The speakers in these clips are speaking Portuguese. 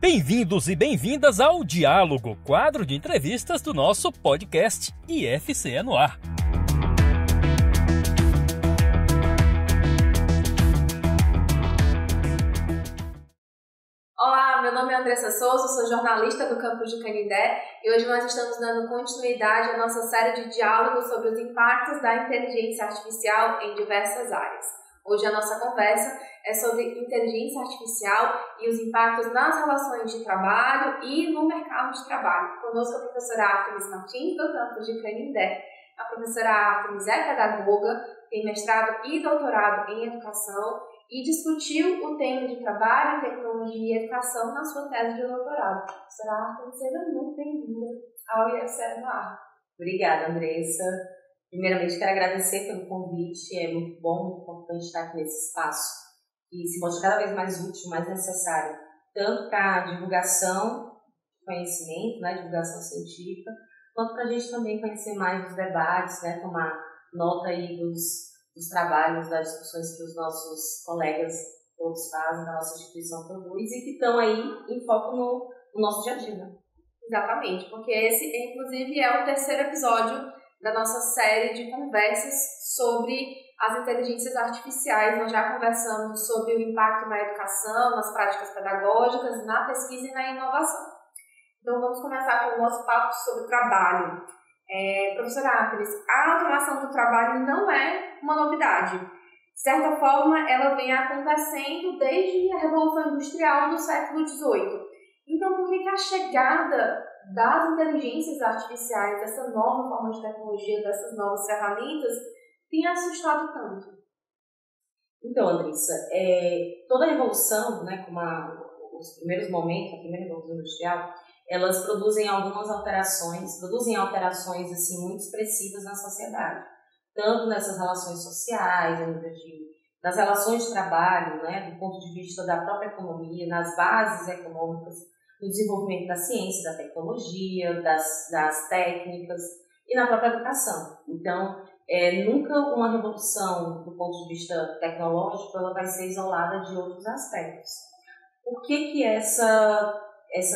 Bem-vindos e bem-vindas ao Diálogo, quadro de entrevistas do nosso podcast IFCE no Ar. Olá, meu nome é Andressa Souza, sou jornalista do campus de Canindé e hoje nós estamos dando continuidade à nossa série de diálogos sobre os impactos da inteligência artificial em diversas áreas. Hoje a nossa conversa é sobre inteligência artificial e os impactos nas relações de trabalho e no mercado de trabalho. Conosco a professora Artemis Martins, do campus de Canindé. A professora Artemis é pedagoga, tem mestrado e doutorado em educação e discutiu o tema de trabalho, tecnologia e educação na sua tese de doutorado. Professora Artemis, seja muito bem-vinda ao IFCE no Ar. Obrigada, Andressa. Primeiramente, quero agradecer pelo convite. É muito bom, muito importante estar aqui nesse espaço que se mostra cada vez mais útil, mais necessário, tanto para a divulgação de conhecimento, divulgação científica, quanto para a gente também conhecer mais os debates, tomar nota aí dos trabalhos, das discussões que os nossos colegas todos fazem, que a nossa instituição produz e que estão aí em foco no nosso dia a dia. Exatamente, porque esse, inclusive, é o terceiro episódio da nossa série de conversas sobre as inteligências artificiais. Nós já conversamos sobre o impacto na educação, nas práticas pedagógicas, na pesquisa e na inovação. Então vamos começar com o nosso papo sobre trabalho. Professora Artemis, a automação do trabalho não é uma novidade. De certa forma, ela vem acontecendo desde a Revolução Industrial do século XVIII. Então, por que a chegada das inteligências artificiais, dessa nova forma de tecnologia, dessas novas ferramentas, tem assustado tanto? Então, Andressa, toda a revolução, como os primeiros momentos, a primeira revolução industrial, elas produzem alterações assim, muito expressivas na sociedade, tanto nessas relações sociais, nas relações de trabalho, do ponto de vista da própria economia, nas bases econômicas, no desenvolvimento da ciência, da tecnologia, das técnicas e na própria educação. Então, nunca uma revolução do ponto de vista tecnológico ela vai ser isolada de outros aspectos. Por que essa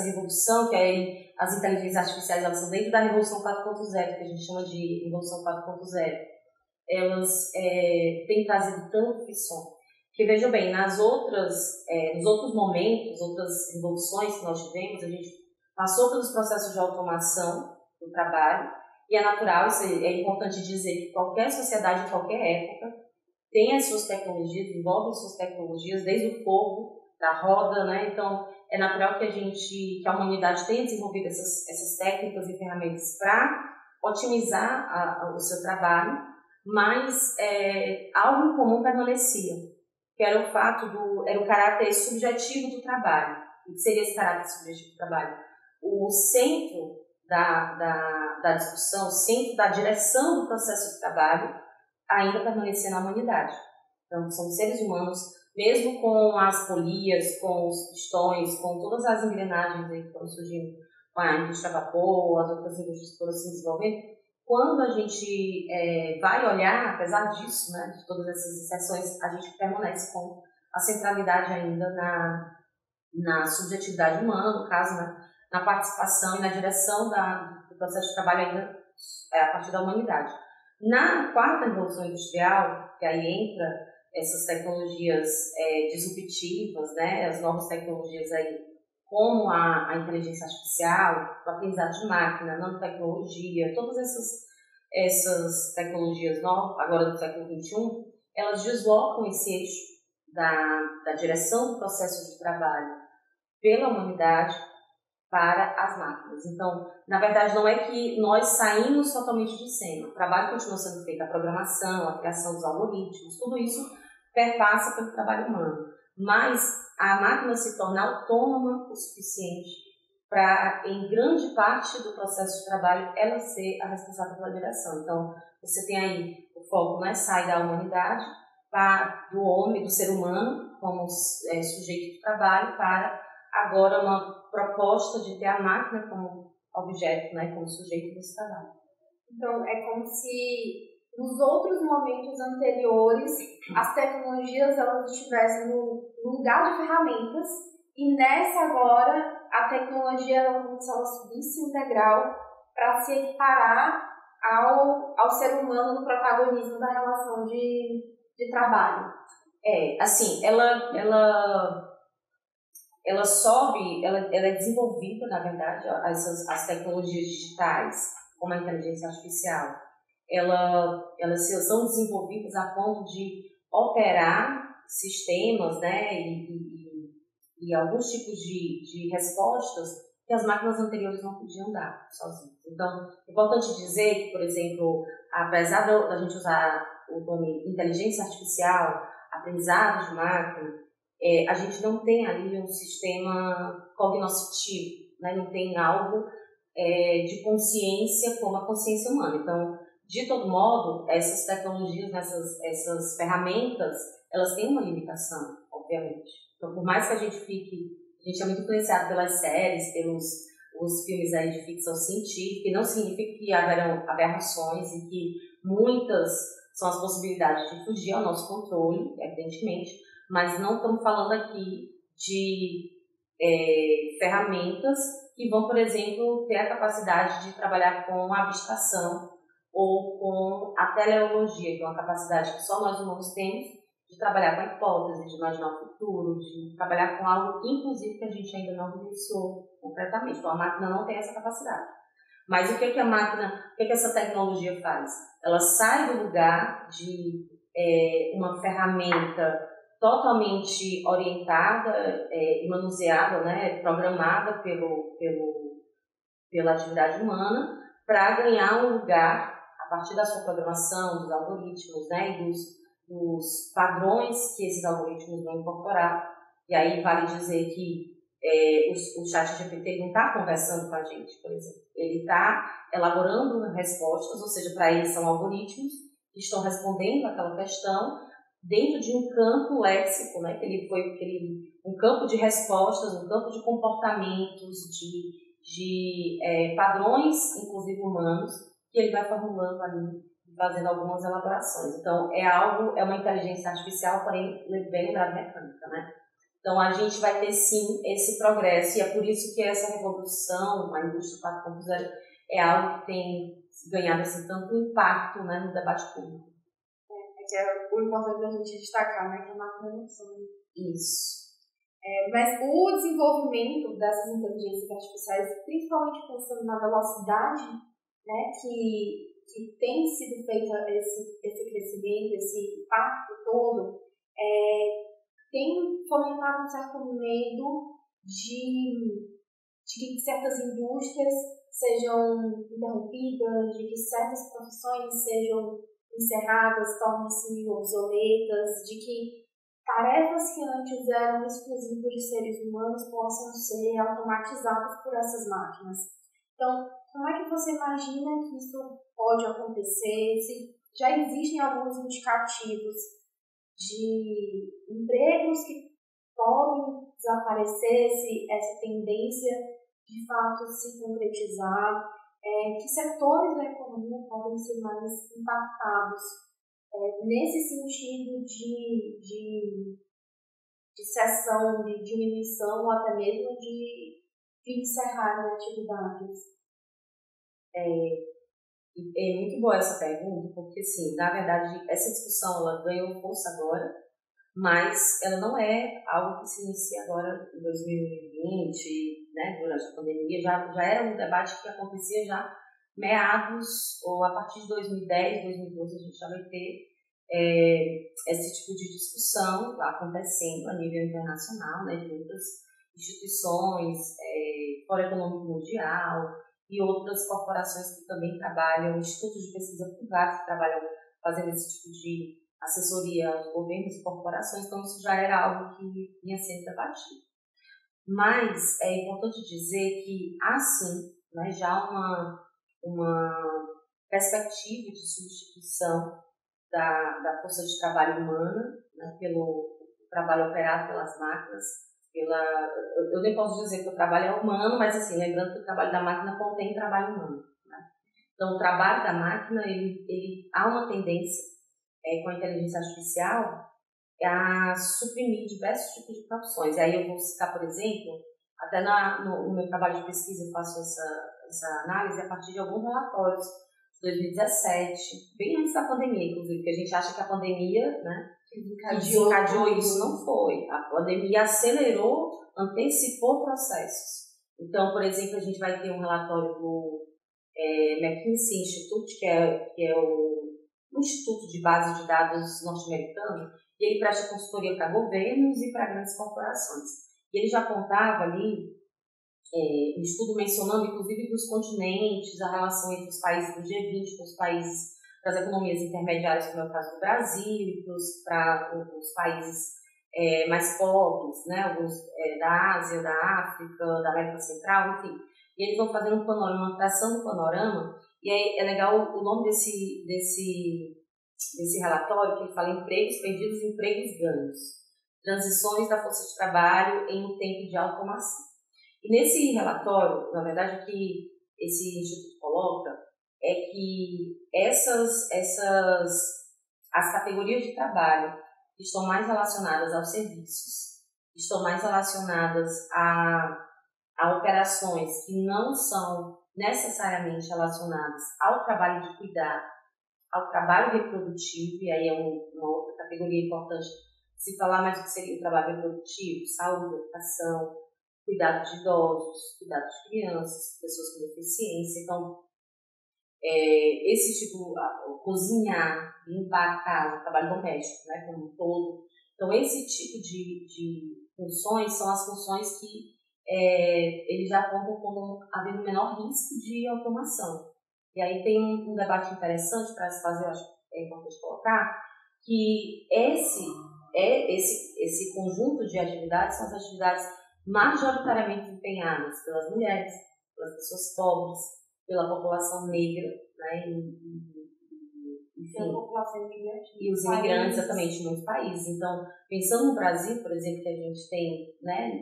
revolução, que as inteligências artificiais elas são dentro da Revolução 4.0, que a gente chama de Revolução 4.0, elas têm trazido tanto frisson? Porque, veja bem, nos outros momentos, outras revoluções que nós tivemos, a gente passou pelos processos de automação do trabalho, e é natural, isso é importante dizer que qualquer sociedade, em qualquer época, tem as suas tecnologias, desenvolve as suas tecnologias, desde o fogo, da roda, Então, é natural que a humanidade tenha desenvolvido essas técnicas e ferramentas para otimizar o seu trabalho, mas algo em comum permanecia, que era o caráter subjetivo do trabalho. O que seria esse caráter subjetivo do trabalho? O centro da discussão, o centro da direção do processo de trabalho ainda permanecia na humanidade. Então, são seres humanos, mesmo com as polias, com os pistões, com todas as engrenagens aí que foram surgindo, com a indústria a vapor, as outras indústrias que foram se desenvolvendo, quando a gente vai olhar, apesar disso, de todas essas exceções, a gente permanece com a centralidade ainda na subjetividade humana, no caso, na participação e na direção do processo de trabalho ainda a partir da humanidade. Na quarta revolução industrial, que aí entra essas tecnologias disruptivas, as novas tecnologias aí, como a inteligência artificial, o aprendizado de máquina, a nanotecnologia, todas essas tecnologias novas, agora do século XXI, elas deslocam esse eixo da direção do processo de trabalho pela humanidade para as máquinas. Então, na verdade, não é que nós saímos totalmente de cena. O trabalho continua sendo feito, a programação, a criação dos algoritmos, tudo isso perpassa pelo trabalho humano. Mas a máquina se torna autônoma o suficiente para, em grande parte do processo de trabalho, ela ser a responsável pela direção. Então, você tem aí o foco, sai da humanidade, do homem, do ser humano, como sujeito de trabalho, para agora uma proposta de ter a máquina como objeto, como sujeito desse trabalho. Então, é como se nos outros momentos anteriores as tecnologias elas estivessem no lugar de ferramentas E nessa agora, a tecnologia ela como se ela subisse um degrau para se equiparar ao ser humano no protagonismo da relação de trabalho. Assim, ela sobe, ela é desenvolvida, na verdade, as tecnologias digitais, como a inteligência artificial, elas são desenvolvidas a ponto de operar sistemas, né, e alguns tipos de respostas que as máquinas anteriores não podiam dar sozinhas. Então, é importante dizer que, por exemplo, apesar da gente usar o nome inteligência artificial, aprendizado de máquina, a gente não tem ali um sistema cognoscitivo, né? Não tem algo de consciência como a consciência humana. Então, de todo modo, essas tecnologias, essas ferramentas, elas têm uma limitação, obviamente. Então, por mais que a gente é muito influenciado pelas séries, pelos os filmes aí de ficção científica, e não significa que haverão aberrações e que muitas são as possibilidades de fugir ao nosso controle, evidentemente, mas não estamos falando aqui de ferramentas que vão, por exemplo, ter a capacidade de trabalhar com a abstração ou com a teleologia, que é uma capacidade que só nós humanos temos, de trabalhar com a hipótese, de imaginar o futuro, de trabalhar com algo, inclusive, que a gente ainda não vivenciou completamente. Então, a máquina não tem essa capacidade. Mas o que essa tecnologia faz? Ela sai do lugar de uma ferramenta totalmente orientada e manuseada, né, programada pela atividade humana, para ganhar um lugar, a partir da sua programação, dos algoritmos, né, e dos padrões que esses algoritmos vão incorporar. E aí vale dizer que o ChatGPT não está conversando com a gente, por exemplo. Ele está elaborando respostas, ou seja, para ele são algoritmos que estão respondendo àquela questão dentro de um campo léxico, né? Um campo de respostas, um campo de comportamentos, de padrões, inclusive humanos, que ele vai formulando ali, fazendo algumas elaborações. Então, é uma inteligência artificial, porém bem lembrada mecânica, né? Então, a gente vai ter, sim, esse progresso, e é por isso que essa revolução, a indústria 4.0, é algo que tem ganhado assim, tanto impacto, né, no debate público. Que é o importante da gente destacar, né, que a máquina não são. Isso. Mas o desenvolvimento dessas inteligências artificiais, principalmente pensando na velocidade, né, que tem sido feito esse crescimento, esse impacto todo, tem fomentado um certo medo de que certas indústrias sejam interrompidas, de que certas profissões sejam encerradas, tornem-se obsoletas, de que tarefas que antes eram exclusivas de seres humanos possam ser automatizadas por essas máquinas. Então, como é que você imagina que isso pode acontecer? Se já existem alguns indicativos de empregos que podem desaparecer, se essa tendência de fato se concretizar, que setores da economia podem ser mais impactados nesse sentido de cessão, de diminuição ou até mesmo de encerrar as atividades? É muito boa essa pergunta, porque, assim, na verdade, essa discussão ela ganhou força agora, mas ela não é algo que se inicia agora em 2020, né, durante a pandemia. Já era um debate que acontecia já meados, ou a partir de 2010, 2012, a gente já vai ter esse tipo de discussão acontecendo a nível internacional, né, de outras instituições, Fórum Econômico Mundial e outras corporações que também trabalham, institutos de pesquisa privados que trabalham fazendo esse tipo de assessoria aos governos e corporações. Então isso já era algo que vinha sendo debatido. Mas é importante dizer que há sim, né, já uma perspectiva de substituição da força de trabalho humana, né, pelo trabalho operado pelas máquinas. Eu nem posso dizer que o trabalho é humano, mas assim, lembrando que o trabalho da máquina contém trabalho humano, né? Então, o trabalho da máquina, há uma tendência com a inteligência artificial a suprimir diversos tipos de profissões. Aí eu vou citar, por exemplo, até no meu trabalho de pesquisa eu faço essa análise a partir de alguns relatórios de 2017, bem antes da pandemia, inclusive, porque a gente acha que a pandemia, né, desencadeou isso. Não foi. A pandemia acelerou, antecipou processos. Então, por exemplo, a gente vai ter um relatório do McKinsey Institute, que é o Instituto de Base de Dados norte-americano, e ele presta consultoria para governos e para grandes corporações. E ele já apontava ali, um estudo mencionando, inclusive, dos continentes, a relação entre os países do G20 com os países das economias intermediárias, como é o caso do Brasil, e para os países mais pobres, né, alguns da Ásia, da África, da América Central, enfim. E eles vão fazendo um panorama, uma tração do panorama, e aí é legal o nome desse relatório, que ele fala empregos perdidos e empregos ganhos, transições da força de trabalho em um tempo de automação. E nesse relatório, na verdade, o que esse instituto coloca é que as categorias de trabalho que estão mais relacionadas aos serviços, estão mais relacionadas a operações que não são necessariamente relacionadas ao trabalho de cuidar, ao trabalho reprodutivo, e aí é uma outra categoria importante se falar mais do que seria o trabalho reprodutivo, saúde, educação, cuidado de idosos, cuidado de crianças, pessoas com deficiência. Então, esse tipo, cozinhar, limpar a casa, trabalho doméstico, né, como um todo. Então, esse tipo de funções são as funções que eles já apontam como havendo menor risco de automação. E aí tem um debate interessante para se fazer, eu acho que é importante colocar, que esse conjunto de atividades são as atividades majoritariamente empenhadas pelas mulheres, pelas pessoas pobres, pela população negra, né, enfim, população imigrante, e os imigrantes, exatamente, em muitos países. Então, pensando no Brasil, por exemplo, que a gente tem, né,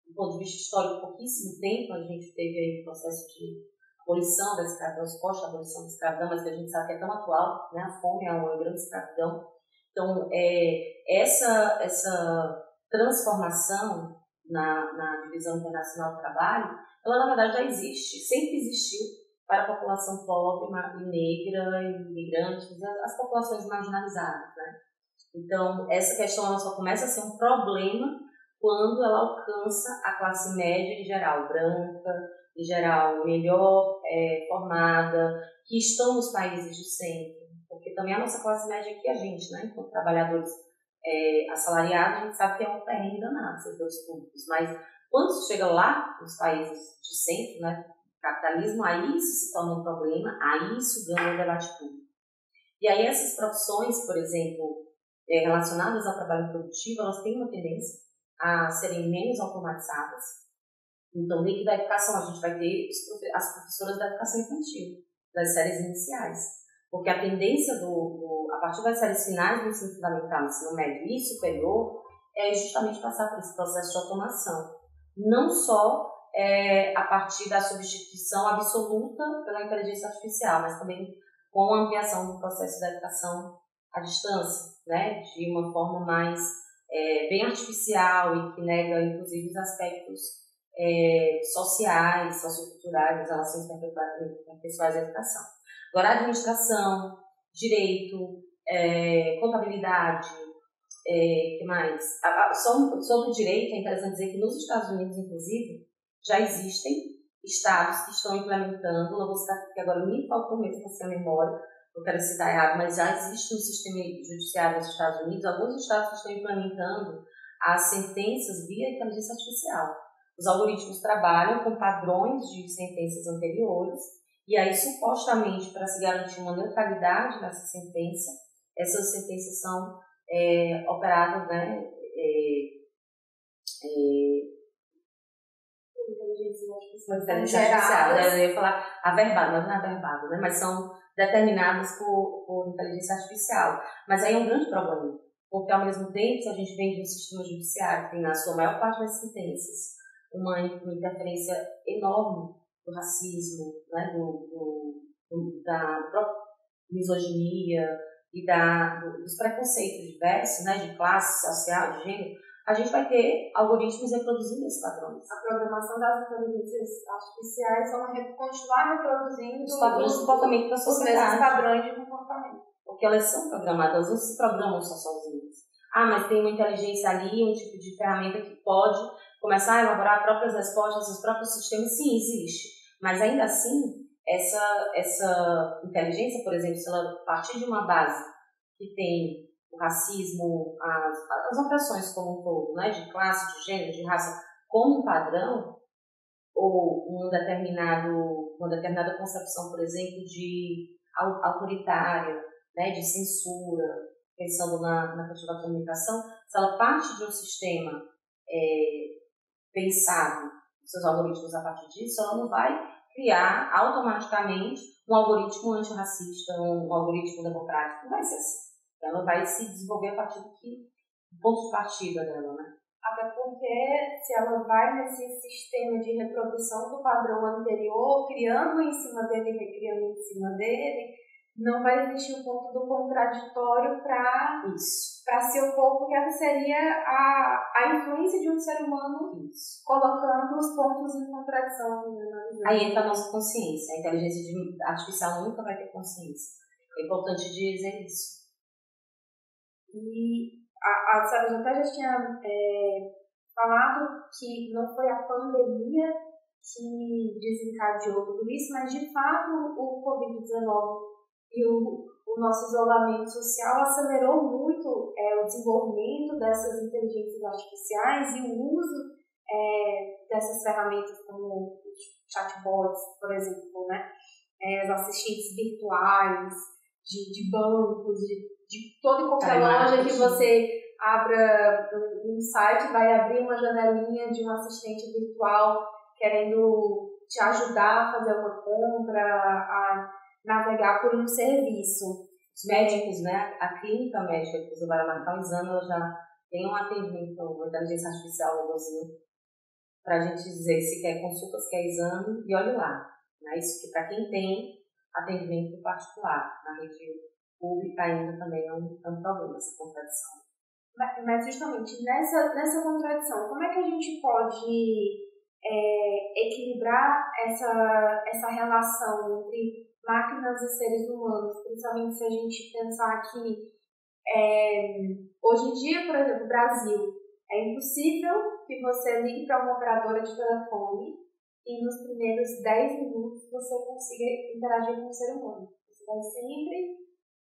do ponto de vista histórico, pouquíssimo tempo, a gente teve aí o processo de abolição da escravidão, suposta abolição da escravidão, mas que a gente sabe que é tão atual, né, a fome é uma grande escravidão. Então, essa transformação na divisão internacional do trabalho, ela na verdade já existe, sempre existiu para a população pobre e negra, imigrantes, as populações marginalizadas, né? Então, essa questão ela só começa a ser um problema quando ela alcança a classe média em geral, branca, em geral melhor formada, que estão nos países de centro, porque também a nossa classe média aqui, a gente, né, enquanto trabalhadores assalariados, a gente sabe que é um terreno danado, servidores públicos, mas quando chega lá, nos países de centro, né, capitalismo, aí isso se torna um problema, aí isso ganha o debate público. E aí essas profissões, por exemplo, relacionadas ao trabalho produtivo, elas têm uma tendência a serem menos automatizadas. Então, dentro da educação, a gente vai ter as professoras da educação infantil, das séries iniciais. Porque a tendência a partir das séries finais do ensino fundamental, ensino médio e superior, é justamente passar por esse processo de automação. Não só a partir da substituição absoluta pela inteligência artificial, mas também com a ampliação do processo da educação à distância, né, de uma forma mais bem artificial e que nega, inclusive, os aspectos sociais, socioculturais, as relações interpessoais da educação. Agora, administração, direito, contabilidade, que mais? Sobre o direito, é interessante dizer que nos Estados Unidos, inclusive, já existem estados que estão implementando, não vou citar porque agora me faltou mesmo essa memória, não quero citar errado, mas já existe um sistema judiciário nos Estados Unidos, alguns estados que estão implementando as sentenças via inteligência artificial. Os algoritmos trabalham com padrões de sentenças anteriores, e aí, supostamente, para se garantir uma neutralidade nessa sentença, essas sentenças são operadas, né, inteligência artificial, né? Eu ia falar averbado, não é averbado, né? Mas são determinadas por inteligência artificial. Mas aí é um grande problema, porque ao mesmo tempo, se a gente vem de um sistema judiciário que tem na sua maior parte das sentenças uma interferência enorme do racismo, né? Da misoginia e dos preconceitos diversos, né, de classe social, de gênero, a gente vai ter algoritmos reproduzindo esses padrões. A programação das inteligências artificiais vão continuar reproduzindo os padrões de comportamento da sociedade. Os mesmos padrões de comportamento. Porque elas são programadas, elas não se programam só sozinhas. Mas tem uma inteligência ali, um tipo de ferramenta que pode começar a elaborar próprias respostas, os próprios sistemas. Sim, existe. Mas ainda assim, essa inteligência, por exemplo, se ela partir de uma base que tem o racismo, as opressões como um todo, né, de classe, de gênero, de raça, como um padrão, ou uma determinada concepção, por exemplo, de autoritária, né, de censura, pensando na questão da comunicação, se ela parte de um sistema pensado, seus algoritmos a partir disso, ela não vai criar automaticamente um algoritmo antirracista, um algoritmo democrático. Não vai ser assim. Ela vai se desenvolver a partir do ponto de partida dela, né? Até porque se ela vai nesse sistema de reprodução do padrão anterior, criando em cima dele e recriando em cima dele, não vai existir o ponto do contraditório para se opor, porque essa seria a influência de um ser humano colocando os pontos em contradição. Aí entra a nossa consciência. A inteligência artificial nunca vai ter consciência. É importante dizer isso. E a Sara até já tinha falado que não foi a pandemia que desencadeou tudo isso, mas de fato o Covid-19 e o nosso isolamento social acelerou muito o desenvolvimento dessas inteligências artificiais e o uso dessas ferramentas como chatbots, por exemplo, né? Os assistentes virtuais de bancos, de toda e qualquer loja que você abra um site, vai abrir uma janelinha de um assistente virtual querendo te ajudar a fazer uma compra, a navegar por um serviço. Os médicos, né? A clínica médica que você vai marcar o exame, ela já tem um atendimento, uma inteligência artificial, para a gente dizer se quer consulta, se quer exame, e olhe lá. Né? Isso que para quem tem atendimento particular, na rede pública ainda também é um problema, essa contradição. Mas justamente nessa contradição, como é que a gente pode equilibrar essa relação entre máquinas e seres humanos, principalmente se a gente pensar que hoje em dia, por exemplo, no Brasil, é impossível que você ligue para uma operadora de telefone e nos primeiros 10 minutos você consiga interagir com um ser humano. Você vai sempre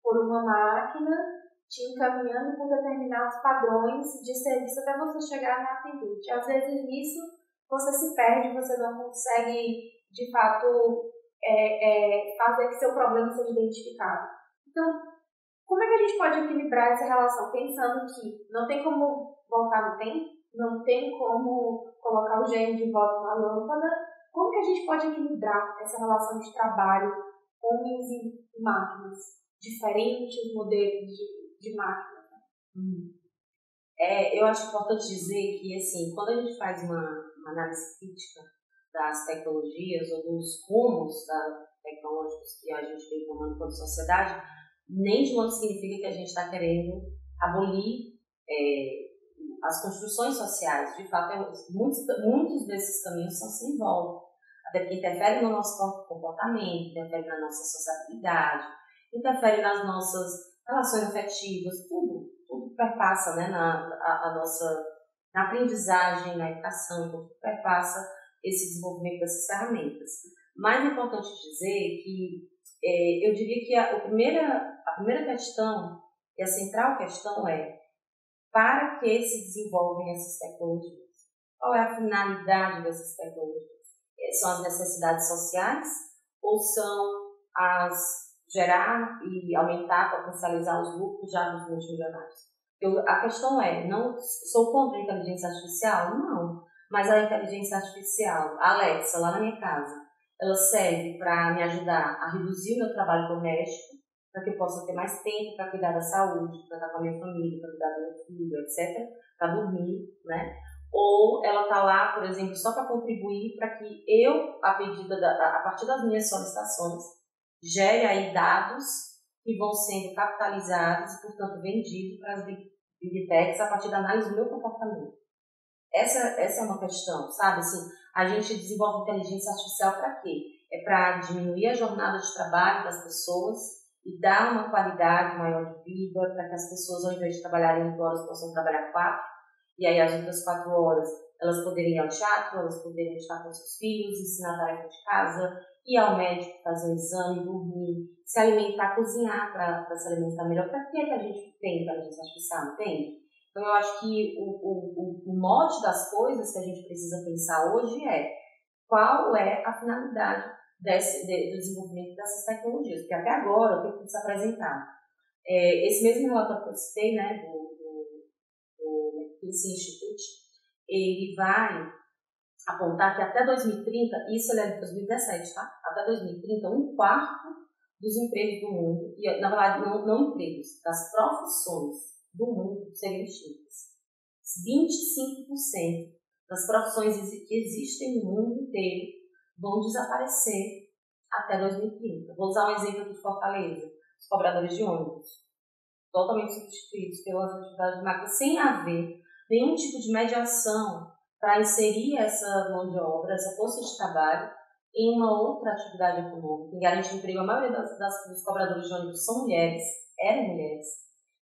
por uma máquina te encaminhando por determinados padrões de serviço até você chegar na atendente. Às vezes nisso você se perde, você não consegue de fato fazer que seu problema seja identificado. Então, como é que a gente pode equilibrar essa relação pensando que não tem como voltar no tempo, não tem como colocar o gênio de volta na lâmpada? Como que a gente pode equilibrar essa relação de trabalho, homens e máquinas, diferentes modelos de máquinas? Eu acho importante dizer que, assim, quando a gente faz uma análise crítica das tecnologias ou dos rumos tecnológicos que a gente vem tomando enquanto sociedade, nem de modo significa que a gente está querendo abolir as construções sociais. De fato, muitos desses caminhos são sem volta, até porque interfere no nosso comportamento, interfere na nossa sociabilidade, interfere nas nossas relações afetivas, tudo perpassa, né, na aprendizagem, na educação, tudo perpassa esse desenvolvimento dessas ferramentas. Mais importante dizer que eu diria que a primeira questão, e a central questão é: para que se desenvolvem essas tecnologias? Qual é a finalidade dessas tecnologias? São as necessidades sociais ou são gerar e aumentar, potencializar os lucros já dos multimilionários? A questão é, não sou contra a inteligência artificial? Não. Mas a inteligência artificial, a Alexa, lá na minha casa, ela serve para me ajudar a reduzir o meu trabalho doméstico, para que eu possa ter mais tempo para cuidar da saúde, para estar com a minha família, para cuidar do meu filho, etc., para dormir, né? Ou ela está lá, por exemplo, só para contribuir para que eu, a partir das minhas solicitações, gere aí dados que vão sendo capitalizados e, portanto, vendidos para as Big Techs a partir da análise do meu comportamento. Essa é uma questão, sabe? Assim, a gente desenvolve inteligência artificial para quê? É para diminuir a jornada de trabalho das pessoas e dar uma qualidade maior de vida, para que as pessoas, ao invés de trabalharem 8 horas, possam trabalhar 4, e aí as outras 4 horas elas poderiam ir ao teatro, elas poderiam estar com seus filhos, ensinar tarefa de casa, ir ao médico, fazer um exame, dormir, se alimentar, cozinhar para se alimentar melhor. Para que a gente tem inteligência artificial, entende? Então, eu acho que o mote das coisas que a gente precisa pensar hoje é qual é a finalidade do desenvolvimento dessas tecnologias. Porque até agora, o que precisa apresentar? Esse mesmo relatório que eu citei, né, do McKinsey Institute, ele vai apontar que até 2030, isso ele é de 2017, tá? Até 2030, 1/4 dos empregos do mundo, e na verdade não empregos, das profissões do mundo seriam extintas. 25% das profissões que existem no mundo inteiro vão desaparecer até 2030. Vou usar um exemplo de Fortaleza, os cobradores de ônibus, totalmente substituídos pelas atividades de máquina, sem haver nenhum tipo de mediação para inserir essa mão de obra, essa força de trabalho em uma outra atividade econômica, em garantir emprego. A maioria dos cobradores de ônibus são mulheres, eram mulheres.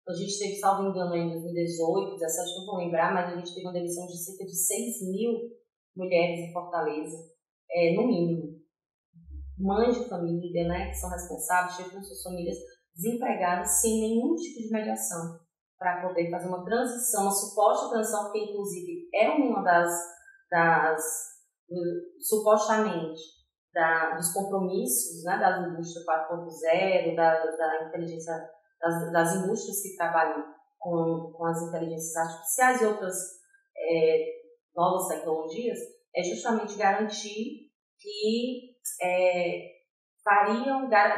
A gente teve, salvo engano, em 2018, 2017, não vou lembrar, mas a gente teve uma demissão de cerca de 6.000 mulheres em Fortaleza, no mínimo. Mães de família, né, que são responsáveis, chefam suas famílias desempregadas sem nenhum tipo de mediação para poder fazer uma transição, uma suposta transição, que inclusive é uma supostamente, dos compromissos, né, das indústrias 4.0, da inteligência, das indústrias que trabalham com as inteligências artificiais e outras novas tecnologias, é justamente garantir que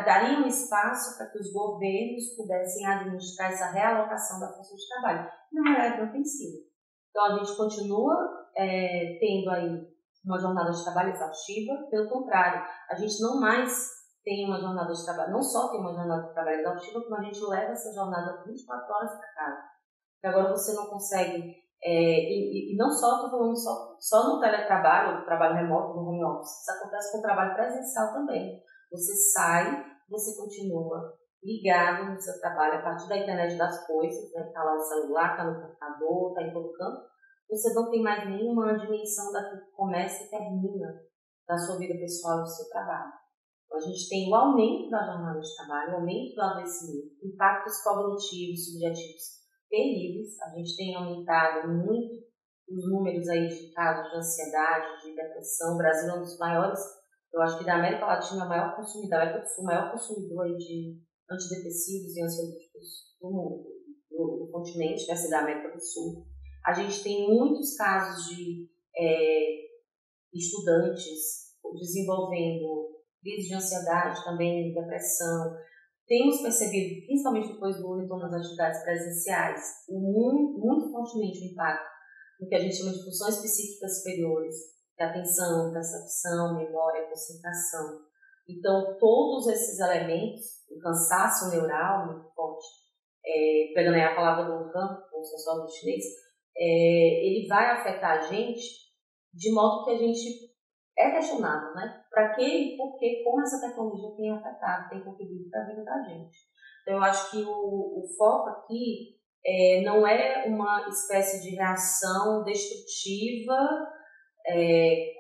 dariam espaço para que os governos pudessem administrar essa realocação da força de trabalho. Na realidade, não tem sido. Então, a gente continua tendo aí uma jornada de trabalho exaustiva. Pelo contrário, a gente não mais tem uma jornada de trabalho, não só tem uma jornada de trabalho exaustiva, como a gente leva essa jornada 24 horas para casa. Porque agora você não consegue, e não só, estou falando só no teletrabalho, no trabalho remoto, no home office, isso acontece com o trabalho presencial também. Você sai, você continua ligado no seu trabalho a partir da internet das coisas, né? Está lá no celular, está no computador, está em todo canto. Você não tem mais nenhuma dimensão daquilo que começa e termina da sua vida pessoal e do seu trabalho. Então, a gente tem o aumento da jornada de trabalho, o aumento do adoecimento, impactos cognitivos, subjetivos terríveis. A gente tem aumentado muito os números aí de casos de ansiedade, de depressão. O Brasil é um dos maiores, eu acho que da América Latina, é o maior consumidor aí de antidepressivos e ansiolíticos do mundo, do continente, dessa da América do Sul. A gente tem muitos casos de estudantes desenvolvendo crise de ansiedade, também depressão. Temos percebido, principalmente depois do retorno das atividades presenciais, muito fortemente o impacto no que a gente chama de funções psíquicas superiores, de atenção, percepção, memória, concentração. Então, todos esses elementos, o cansaço neural muito forte, pegando aí a palavra do Han, o sociólogo chinês, ele vai afetar a gente de modo que a gente é questionado, né? Para que e por que, como essa tecnologia tem afetado, tem contribuído para a vida da gente. Então, eu acho que o foco aqui não é uma espécie de reação destrutiva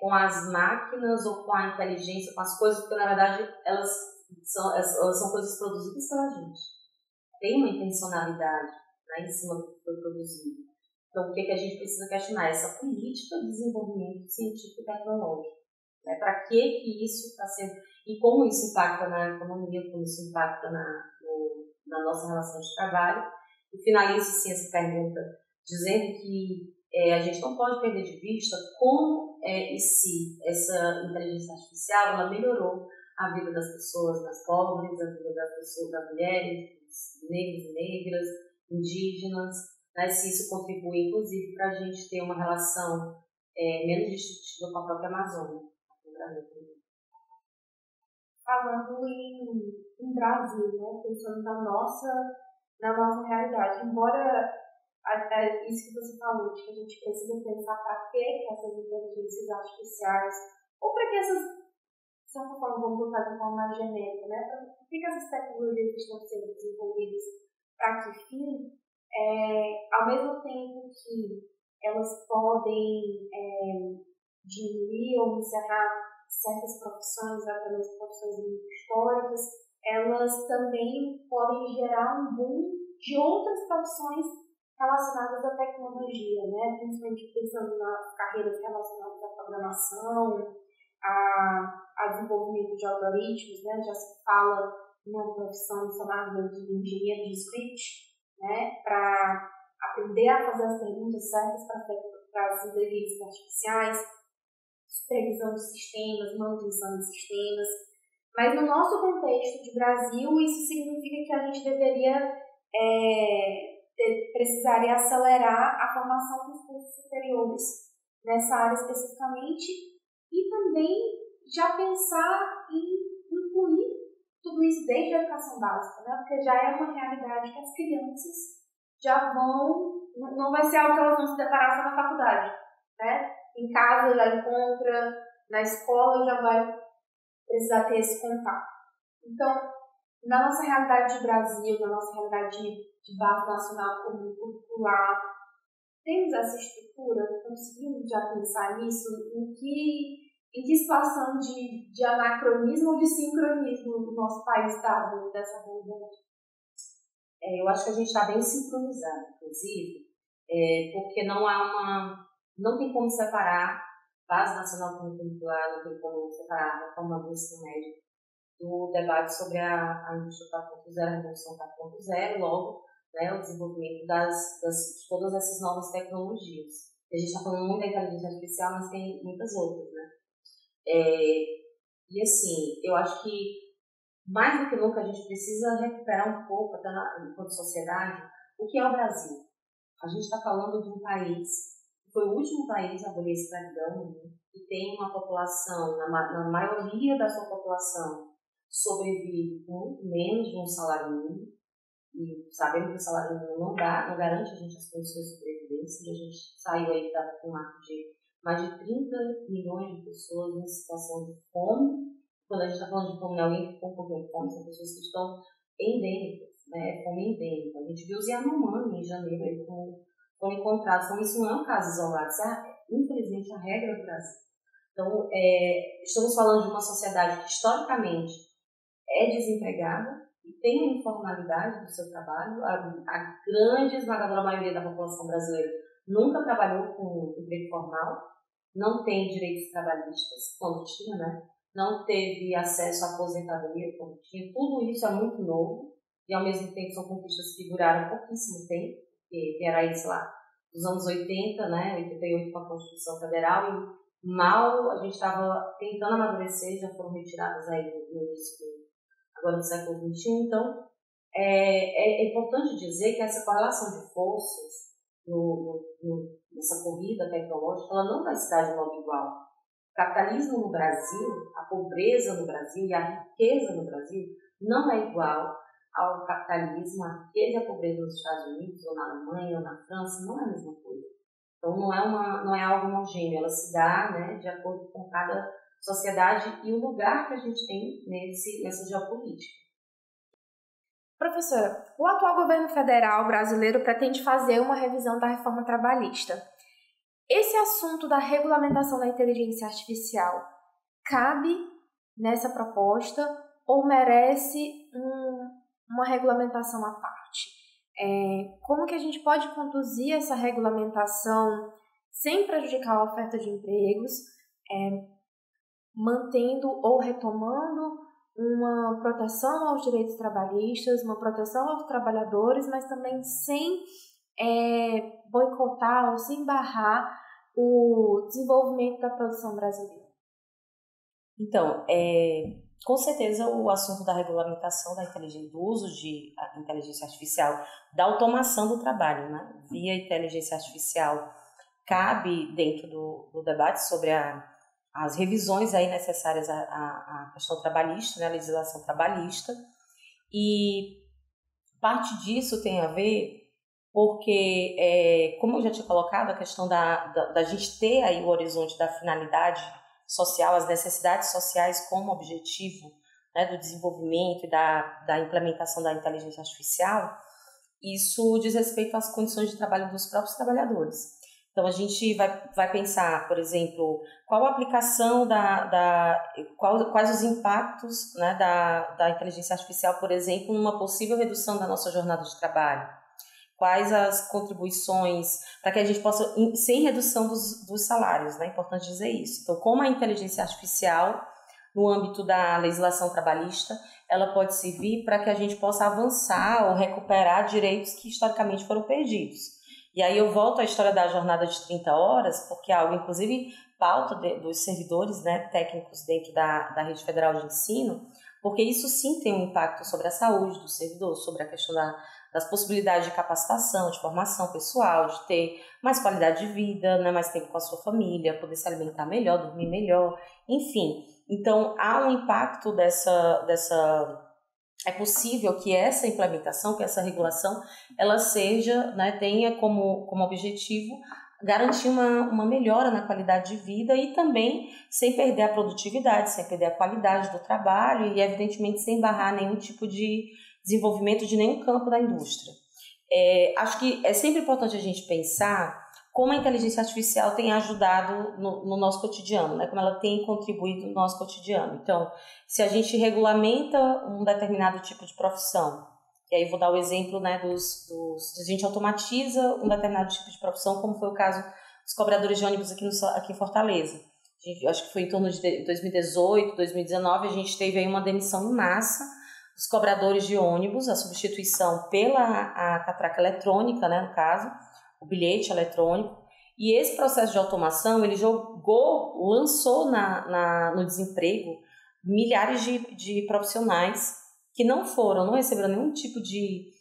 com as máquinas ou com a inteligência, com as coisas, porque, na verdade, elas são coisas produzidas pela gente. Tem uma intencionalidade, né, em cima do que foi produzido. Então, o que a gente precisa questionar? Essa política de desenvolvimento científico e tecnológico. Né? Para que isso está sendo... E como isso impacta na economia, como isso impacta na nossa relação de trabalho. E finalizo, sim, essa pergunta dizendo que a gente não pode perder de vista como e se essa inteligência artificial ela melhorou a vida das pessoas mais pobres, a vida das pessoas, das mulheres, dos negros e negras, indígenas, né? Se isso contribui, inclusive, para a gente ter uma relação menos destrutiva com a própria Amazônia. falando em Brasil, né? Pensando na nossa realidade. Embora isso que você falou, de que a gente precisa pensar para que essas inteligências artificiais, ou para que essas, de certa forma, vamos colocar de forma mais genérica, né? Por que essas tecnologias estão sendo desenvolvidas, para que fim? Ao mesmo tempo que elas podem diminuir ou encerrar certas profissões, apenas profissões muito históricas, elas também podem gerar um boom de outras profissões relacionadas à tecnologia, né? Principalmente pensando nas carreiras relacionadas à programação, a desenvolvimento de algoritmos, né? Já se fala numa profissão chamada de engenheiro de script, né? Para aprender a fazer as perguntas certas para as inteligências artificiais, supervisão de sistemas, manutenção de sistemas. Mas no nosso contexto de Brasil, isso significa que a gente precisaria acelerar a formação dos cursos superiores nessa área especificamente e também já pensar em incluir tudo isso desde a educação básica, né? Porque já é uma realidade que as crianças já não vai ser algo que elas vão se deparar só na faculdade, né? Em casa já encontra, na escola já vai precisar ter esse contato. Então, na nossa realidade de Brasil, na nossa realidade de base nacional comum curricular, temos essa estrutura, conseguimos já pensar nisso, em que situação de anacronismo ou de sincronismo o nosso país está dessa realidade? Eu acho que a gente está bem sincronizado, inclusive, porque não tem como separar base nacional comum curricular, não tem como separar a reforma do ensino médio do debate sobre a indústria 4.0, a revolução 4.0, logo, né, o desenvolvimento de todas essas novas tecnologias. A gente está falando muito da inteligência artificial, mas tem muitas outras, né? E assim, eu acho que mais do que nunca a gente precisa recuperar um pouco, até enquanto sociedade, o que é o Brasil. A gente está falando de um país que foi o último país a abolir a escravidão, né, que tem uma população, na maioria da sua população, sobrevive com muito menos de um salário mínimo, e sabendo que o salário mínimo não garante a gente as condições de sobrevivência. A gente saiu aí com um marco de mais de 30 milhões de pessoas em situação de fome. Quando a gente está falando de fome, alguém que ficou um pouquinho de fome, são pessoas que estão endêmicas, né? Fome endêmica. A gente viu os Yanomami em janeiro aí foram encontrados. Então, isso não é um caso isolado, isso é, infelizmente, a regra do Brasil. Então, estamos falando de uma sociedade que, historicamente, é desempregada e tem a informalidade do seu trabalho. A grande esmagadora maioria da população brasileira nunca trabalhou com emprego formal, não tem direitos trabalhistas, quando tinha, né? Não teve acesso à aposentadoria, quando tinha. Tudo isso é muito novo e, ao mesmo tempo, são conquistas que duraram pouquíssimo tempo, que era aí, sei lá, dos anos 80, né? 88 com a Constituição Federal, e mal a gente estava tentando amadurecer, já foram retiradas aí no início agora do século XXI. Então, é importante dizer que essa correlação de forças nessa corrida tecnológica, ela não vai se dar de modo igual. O capitalismo no Brasil, a pobreza no Brasil e a riqueza no Brasil não é igual ao capitalismo, a riqueza e a pobreza nos Estados Unidos, ou na Alemanha, ou na França, não é a mesma coisa. Então, não é algo homogêneo, ela se dá, né, de acordo com cada sociedade e o lugar que a gente tem nessa geopolítica. Professora, o atual governo federal brasileiro pretende fazer uma revisão da reforma trabalhista. Esse assunto da regulamentação da inteligência artificial cabe nessa proposta ou merece uma regulamentação à parte? Como que a gente pode conduzir essa regulamentação sem prejudicar a oferta de empregos, mantendo ou retomando uma proteção aos direitos trabalhistas, uma proteção aos trabalhadores, mas também sem boicotar ou sem barrar o desenvolvimento da produção brasileira? Então, com certeza o assunto da regulamentação do uso de inteligência artificial, da automação do trabalho, né, via inteligência artificial, cabe dentro do debate sobre a as revisões aí necessárias à questão trabalhista, né, a legislação trabalhista, e parte disso tem a ver porque, como eu já tinha colocado, a questão da gente ter aí o horizonte da finalidade social, as necessidades sociais como objetivo, né, do desenvolvimento e da implementação da inteligência artificial, isso diz respeito às condições de trabalho dos próprios trabalhadores. Então, a gente vai pensar, por exemplo, qual a aplicação quais os impactos, né, da inteligência artificial, por exemplo, numa possível redução da nossa jornada de trabalho. Quais as contribuições para que a gente possa, sem redução dos salários, né? É importante dizer isso. Então, como a inteligência artificial, no âmbito da legislação trabalhista, ela pode servir para que a gente possa avançar ou recuperar direitos que historicamente foram perdidos. E aí eu volto à história da jornada de 30 horas, porque é algo, inclusive, pauta dos servidores, né, técnicos dentro da Rede Federal de Ensino, porque isso sim tem um impacto sobre a saúde do servidor, sobre a questão das possibilidades de capacitação, de formação pessoal, de ter mais qualidade de vida, né, mais tempo com a sua família, poder se alimentar melhor, dormir melhor, enfim. Então, há um impacto é possível que essa implementação, que essa regulação, ela seja, né, tenha como objetivo garantir uma melhora na qualidade de vida e também sem perder a produtividade, sem perder a qualidade do trabalho e, evidentemente, sem barrar nenhum tipo de desenvolvimento de nenhum campo da indústria. Acho que é sempre importante a gente pensar como a inteligência artificial tem ajudado no nosso cotidiano, né? Como ela tem contribuído no nosso cotidiano. Então, se a gente regulamenta um determinado tipo de profissão, e aí vou dar o exemplo, né, se a gente automatiza um determinado tipo de profissão, como foi o caso dos cobradores de ônibus aqui em Fortaleza. Acho que foi em torno de 2018, 2019, a gente teve aí uma demissão em massa dos cobradores de ônibus, a substituição a catraca eletrônica, né, no caso, o bilhete eletrônico. E esse processo de automação, ele lançou no desemprego milhares de profissionais que não receberam nenhum tipo de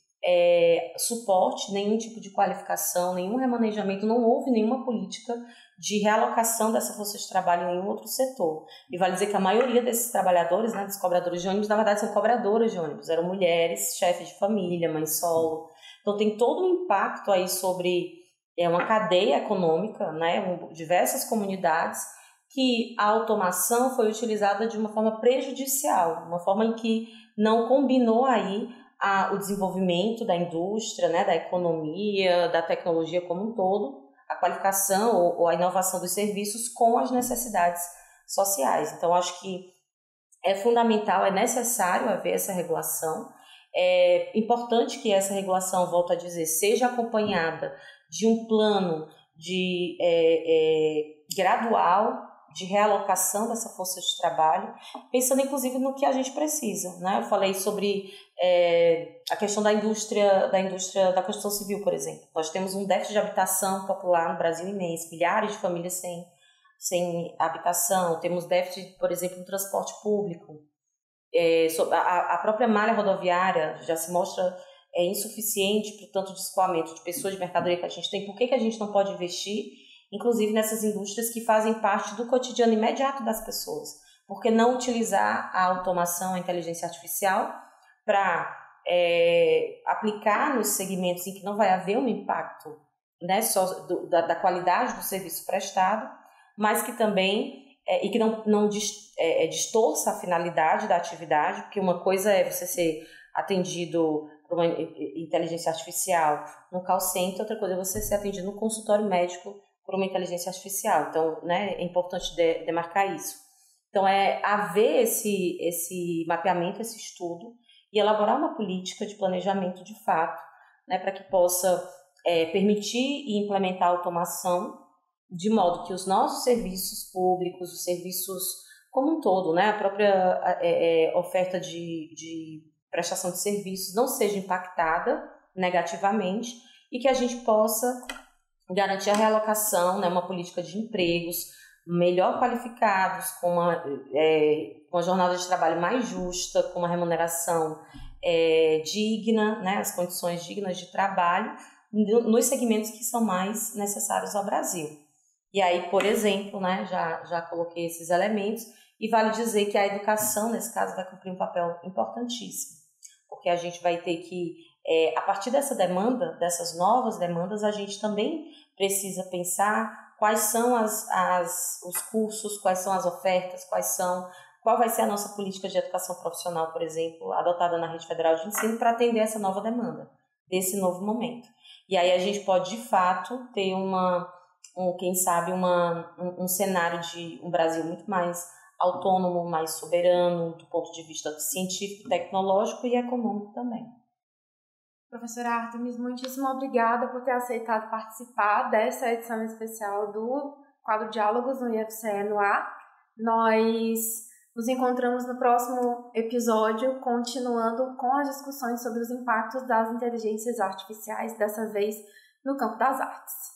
suporte, nenhum tipo de qualificação, nenhum remanejamento, não houve nenhuma política de realocação dessa força de trabalho em nenhum outro setor. E vale dizer que a maioria desses trabalhadores, né, dos cobradores de ônibus, na verdade são cobradoras de ônibus, eram mulheres, chefes de família, mães solo. Então tem todo um impacto aí sobre uma cadeia econômica, né, diversas comunidades, que a automação foi utilizada de uma forma prejudicial, uma forma em que não combinou aí o desenvolvimento da indústria, né, da economia, da tecnologia como um todo, a qualificação ou a inovação dos serviços com as necessidades sociais. Então, acho que é fundamental, é necessário haver essa regulação. É importante que essa regulação, volto a dizer, seja acompanhada de um plano gradual de realocação dessa força de trabalho, pensando inclusive no que a gente precisa, né? Eu falei sobre a questão da indústria da construção civil, por exemplo. Nós temos um déficit de habitação popular no Brasil imenso, milhares de famílias sem habitação, temos déficit, por exemplo, no transporte público. A própria malha rodoviária já se mostra insuficiente para o tanto de escoamento de pessoas, de mercadoria que a gente tem. Por que a gente não pode investir, inclusive nessas indústrias que fazem parte do cotidiano imediato das pessoas? Por que não utilizar a automação, a inteligência artificial para aplicar nos segmentos em que não vai haver um impacto, né, só da qualidade do serviço prestado, mas que também e que não distorça a finalidade da atividade, porque uma coisa é você ser atendido por uma inteligência artificial no call center, outra coisa é você ser atendido no consultório médico por uma inteligência artificial. Então, né, é importante demarcar isso. Então, haver esse mapeamento, esse estudo, e elaborar uma política de planejamento de fato, né, para que possa permitir e implementar a automação de modo que os nossos serviços públicos, os serviços como um todo, né, a própria oferta de prestação de serviços não seja impactada negativamente e que a gente possa garantir a realocação, né, uma política de empregos melhor qualificados, com uma jornada de trabalho mais justa, com uma remuneração digna, né, as condições dignas de trabalho nos segmentos que são mais necessários ao Brasil. E aí, por exemplo, né, já coloquei esses elementos, e vale dizer que a educação, nesse caso, vai cumprir um papel importantíssimo, porque a gente vai ter que, a partir dessa demanda, dessas novas demandas, a gente também precisa pensar quais são os cursos, quais são as ofertas, qual vai ser a nossa política de educação profissional, por exemplo, adotada na Rede Federal de Ensino para atender essa nova demanda, desse novo momento. E aí a gente pode, de fato, ter quem sabe, um cenário de um Brasil muito mais autônomo, mais soberano, do ponto de vista científico, tecnológico e econômico também. Professora Artemis, muitíssimo obrigada por ter aceitado participar dessa edição especial do quadro Diálogos no IFCE no ar. Nós nos encontramos no próximo episódio, continuando com as discussões sobre os impactos das inteligências artificiais, dessa vez no campo das artes.